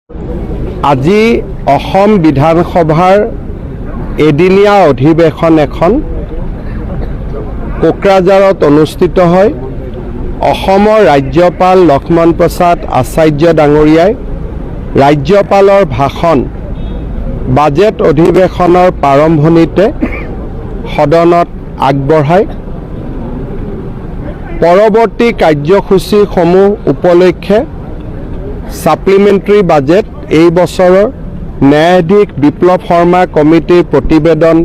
আজি অসম বিধানসভাৰ এদিনীয়া অধিৱেশন এখন কোকৰাঝাৰত অনুষ্ঠিত হয়। অসমৰ ৰাজ্যপাল লক্ষ্মণ প্ৰসাদ আচাৰ্য ডাঙৰীয়াই ৰাজ্যপালৰ ভাষণ বাজেট অধিৱেশনৰ প্ৰাৰম্ভণিতে সদনত আগবঢ়ায়। পৰৱৰ্তী কাৰ্যসূচীসমূহ উপলক্ষে ছাপ্লিমেণ্টাৰী বাজেট এই বছৰৰ ন্যায়াধীশ বিপ্লৱ শৰ্মা কমিটিৰ প্ৰতিবেদন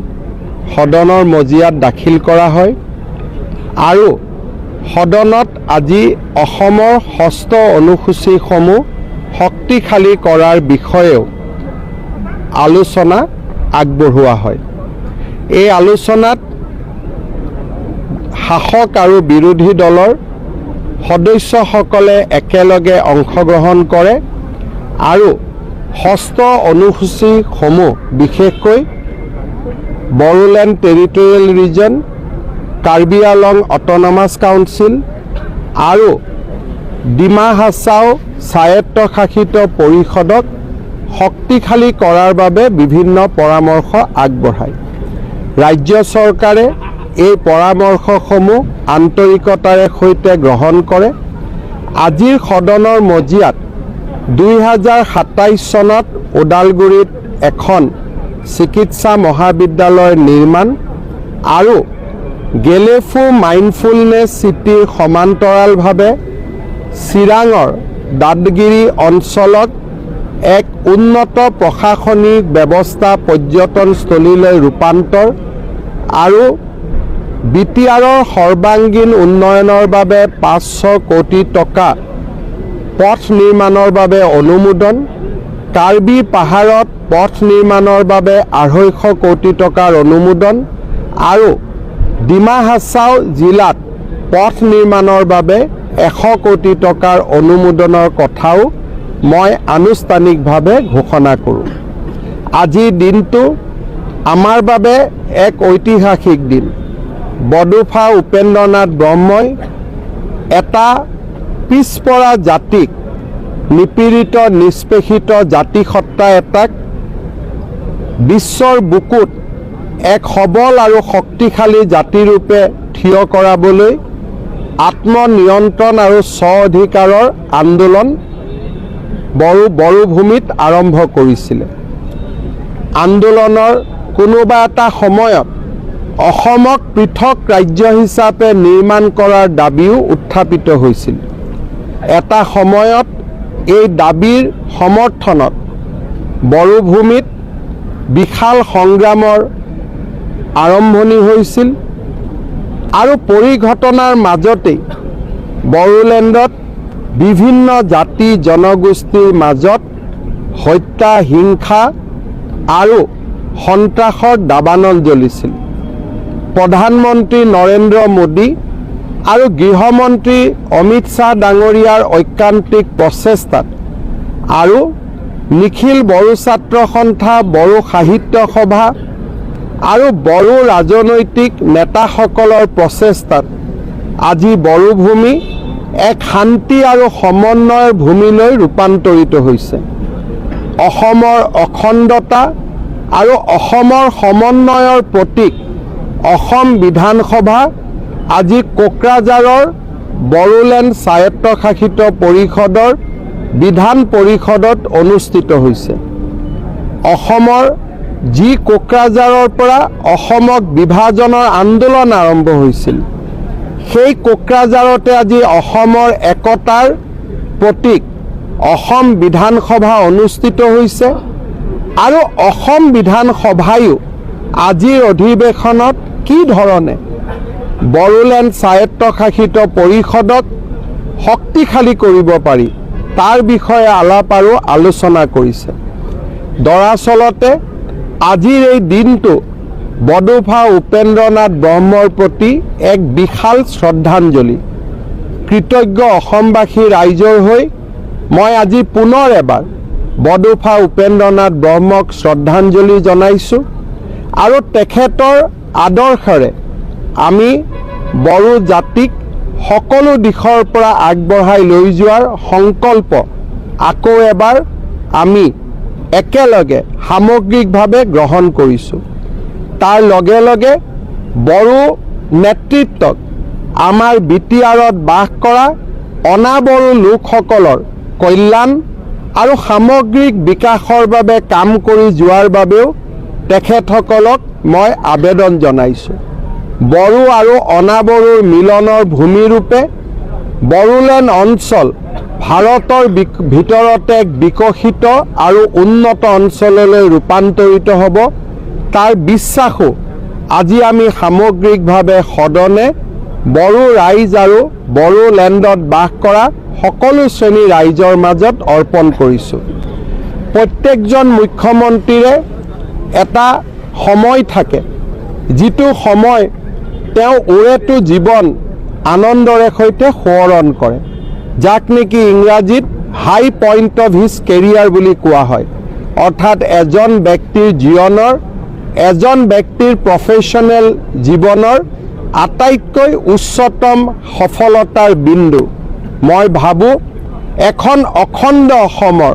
সদনৰ মজিয়াত দাখিল কৰা হয় আৰু সদনত আজি অসমৰ ষষ্ঠ অনুসূচীসমূহ শক্তিশালী কৰাৰ বিষয়েও আলোচনা আগবঢ়োৱা হয়। এই আলোচনাত শাসক আৰু বিৰোধী দলৰ সদস্যসকলে একেলগে অংশগ্ৰহণ কৰে আৰু ষষ্ঠ অনুসূচীসমূহ বিশেষকৈ বড়োলেণ্ড টেৰিটৰিয়েল ৰিজন, কাৰ্বি আলং অট'নমাছ কাউন্সিল আৰু ডিমা হাছাও স্বায়ত্তশাসিত পৰিষদক শক্তিশালী কৰাৰ বাবে বিভিন্ন পৰামৰ্শ আগবঢ়ায়। ৰাজ্য চৰকাৰে এই পৰামৰ্শসমূহ আন্তৰিকতাৰে সৈতে গ্ৰহণ কৰে। আজিৰ সদনৰ মজিয়াত 2027 চনত ওদালগুৰিত এখন চিকিৎসা মহাবিদ্যালয় নিৰ্মাণ আৰু গেলেফু মাইণ্ডফুলনেছ চিটিৰ সমান্তৰালভাৱে চিৰাঙৰ দাঁতগিৰি অঞ্চলক এক উন্নত প্ৰশাসনিক ব্যৱস্থা পৰ্যটনস্থলীলৈ ৰূপান্তৰ আৰু বিটিআৰৰ সৰ্বাংগীন উন্নয়নৰ বাবে 500 কোটি টকা পথ নিৰ্মাণৰ বাবে অনুমোদন, কাৰ্বি পাহাৰত পথ নিৰ্মাণৰ বাবে 250 কোটি টকাৰ অনুমোদন আৰু ডিমা হাছাও জিলাত পথ নিৰ্মাণৰ বাবে 100 কোটি টকাৰ অনুমোদনৰ কথাও মই আনুষ্ঠানিকভাৱে ঘোষণা কৰোঁ। আজিৰ দিনটো আমাৰ বাবে এক ঐতিহাসিক দিন। বডোফা উপেন্দ্ৰনাথ ব্ৰহ্মই এটা পিছপৰা জাতিক, নিপীড়িত নিষ্পেষিত জাতিসত্তা এটাক বিশ্বৰ বুকুত এক সবল আৰু শক্তিশালী জাতিৰূপে থিয় কৰাবলৈ আত্মনিয়ন্ত্ৰণ আৰু স্ব অধিকাৰৰ আন্দোলন বড়োভূমিত আৰম্ভ কৰিছিলে। আন্দোলনৰ কোনোবা এটা সময়ত অসমক পৃথক ৰাজ্য হিচাপে নিৰ্মাণ কৰাৰ দাবীও উত্থাপিত হৈছিল। এটা সময়ত এই দাবীৰ সমৰ্থনত বড়োভূমিত বিশাল সংগ্ৰামৰ আৰম্ভণি হৈছিল আৰু পৰিঘটনাৰ মাজতেই বড়োলেণ্ডত বিভিন্ন জাতি জনগোষ্ঠীৰ মাজত হত্যা, হিংসা আৰু সন্ত্ৰাসৰ দাবানল জ্বলিছিল। প্ৰধানমন্ত্ৰী নৰেন্দ্ৰ মোদী আৰু গৃহমন্ত্ৰী অমিত শ্বাহ ডাঙৰীয়াৰ ঐকান্তিক প্ৰচেষ্টাত আৰু নিখিল বড়ো ছাত্ৰ সন্থা, বড়ো সাহিত্য সভা আৰু বড়ো ৰাজনৈতিক নেতাসকলৰ প্ৰচেষ্টাত আজি বড়োভূমি এক শান্তি আৰু সমন্বয়ৰ ভূমিলৈ ৰূপান্তৰিত হৈছে। অসমৰ অখণ্ডতা আৰু অসমৰ সমন্বয়ৰ প্ৰতীক অসম বিধানসভা আজি কোকৰাঝাৰৰ বড়োলেণ্ড স্বায়ত্তশাসিত পৰিষদৰ বিধান পৰিষদত অনুষ্ঠিত হৈছে। অসমৰ যি কোকৰাঝাৰৰ পৰা অসমক বিভাজনৰ আন্দোলন আৰম্ভ হৈছিল, সেই কোকৰাঝাৰতে আজি অসমৰ একতাৰ প্ৰতীক অসম বিধানসভা অনুষ্ঠিত হৈছে আৰু অসম বিধানসভায়ো আজিৰ অধিৱেশনত কি ধৰণে বড়োলেণ্ড স্বায়ত্তশাসিত পৰিষদক শক্তিশালী কৰিব পাৰি তাৰ বিষয়ে আলাপ আৰু আলোচনা কৰিছে। দৰাচলতে আজিৰ এই দিনটো বডোফা উপেন্দ্ৰনাথ ব্ৰহ্মৰ প্ৰতি এক বিশাল শ্ৰদ্ধাঞ্জলি। কৃতজ্ঞ অসমবাসী ৰাইজৰ হৈ মই আজি পুনৰ এবাৰ বডোফা উপেন্দ্ৰনাথ ব্ৰহ্মক শ্ৰদ্ধাঞ্জলি জনাইছোঁ আৰু তেখেতৰ আদৰ্শৰে আমি বড়ো জাতিক সকলো দিশৰ পৰা আগবঢ়াই লৈ যোৱাৰ সংকল্প আকৌ এবাৰ আমি একেলগে সামগ্ৰিকভাৱে গ্ৰহণ কৰিছোঁ। তাৰ লগে লগে বড়ো নেতৃত্বক আমাৰ বিটিআৰত বাস কৰা অনাবড়ো লোকসকলৰ কল্যাণ আৰু সামগ্ৰিক বিকাশৰ বাবে কাম কৰি যোৱাৰ বাবেও তেখেতসকলক মই আবেদন জনাইছোঁ। বড়ো আৰু অনাবড়োৰ মিলনৰ ভূমিৰূপে বড়োলেণ্ড অঞ্চল ভাৰতৰ ভিতৰতে এক বিকশিত আৰু উন্নত অঞ্চললৈ ৰূপান্তৰিত হ'ব, তাৰ বিশ্বাসো আজি আমি সামগ্ৰিকভাৱে সদনে বড়ো ৰাইজ আৰু বড়োলেণ্ডত বাস কৰা সকলো শ্ৰেণীৰ ৰাইজৰ মাজত অৰ্পণ কৰিছোঁ। প্ৰত্যেকজন মুখ্যমন্ত্ৰীৰে এটা সময় থাকে, যিটো সময় তেওঁ ওৰেটো জীৱন আনন্দৰে সৈতে সোঁৱৰণ কৰে, যাক নেকি ইংৰাজীত হাই পইণ্ট অফ হিজ কেৰিয়াৰ বুলি কোৱা হয়। অৰ্থাৎ এজন ব্যক্তিৰ জীৱনৰ, এজন ব্যক্তিৰ প্ৰফেশ্যনেল জীৱনৰ আটাইতকৈ উচ্চতম সফলতাৰ বিন্দু। মই ভাবোঁ এখন অখণ্ড অসমৰ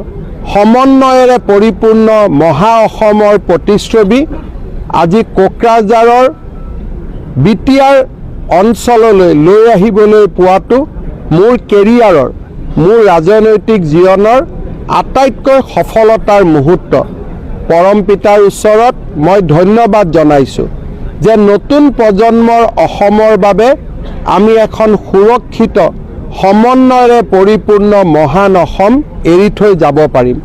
সমন্বয়েৰে পৰিপূৰ্ণ মহা অসমৰ প্ৰতিচ্ছবি আজি কোকৰাঝাৰৰ বিটিআৰ অঞ্চললৈ লৈ আহিবলৈ পোৱাটো মোৰ কেৰিয়াৰৰ, মোৰ ৰাজনৈতিক জীৱনৰ আটাইতকৈ সফলতাৰ মুহূৰ্ত। পৰম পিতাৰ ওচৰত মই ধন্যবাদ জনাইছোঁ যে নতুন প্ৰজন্মৰ অসমৰ বাবে আমি এখন সুৰক্ষিত সমন্বয়েৰে পৰিপূৰ্ণ মহান অসম এৰি থৈ যাব পাৰিম।